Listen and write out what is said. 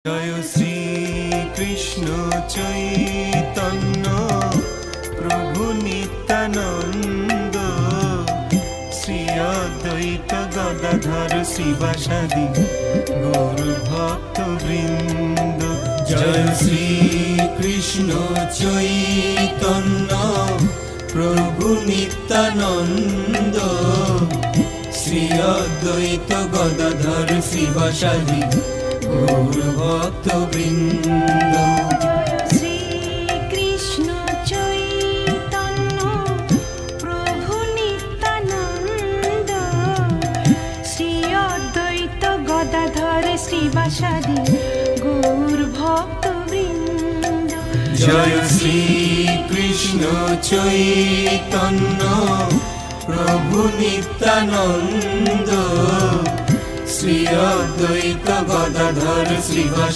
জয় শ্রী কৃষ্ণ চৈতন্য প্রভু নিত্যানন্দ, শ্রী অদ্বৈত গদাধর শিবাসাদি গৌর ভক্ত বৃন্দ। জয় শ্রী কৃষ্ণ চৈতন্য প্রভু নিত্যানন্দ, শ্রী অদ্বৈত গদাধর শিবাসাদি গৌর ভক্ত বৃন্দ। শ্রী কৃষ্ণ চৈতন্য প্রভু নিত্যানন্দ, শ্রী অদ্বৈত গদাধর শ্রীবাসাদি গৌর ভক্ত বৃন্দ। জয় শ্রী কৃষ্ণ চৈতন্য প্রভু নিত্যানন্দ, শ্রী অদ্বৈত গদাধর শ্রীবাসাদি